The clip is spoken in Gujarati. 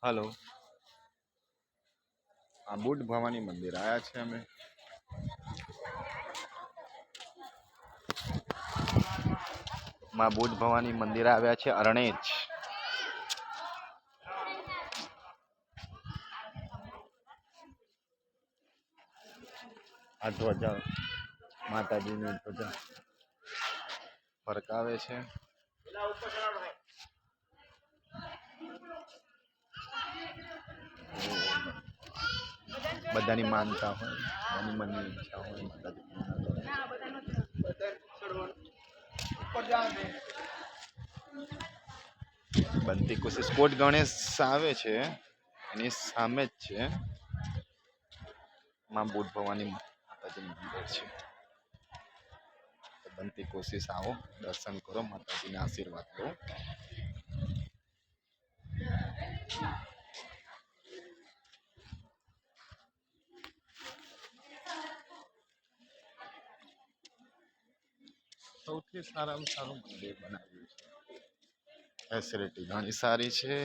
હલો, આ બુટ ભવાની મંદિર આયા છે અમે. માં બુટ ભવાની મંદિર આવ્યા છે અરણેજ. આ ધ્વજા માતાજીની ધ્વજા ફરકાવે છે. બધાની માનતા હોય, બધાની મનની ઈચ્છા હોય માતાજી બનતી કોશિશ કોટ ગણેશ આવે છે એની સામે જ છે માં બુટ ભવાની માતાજીનું મંદિર છે. બનતી કોશિશ આવો, દર્શન કરો, માતાજીના આશીર્વાદ લો. સૌથી સારામાં સારું મંદિર બનાવ્યું છે. ફેસિલિટી ઘણી સારી છે.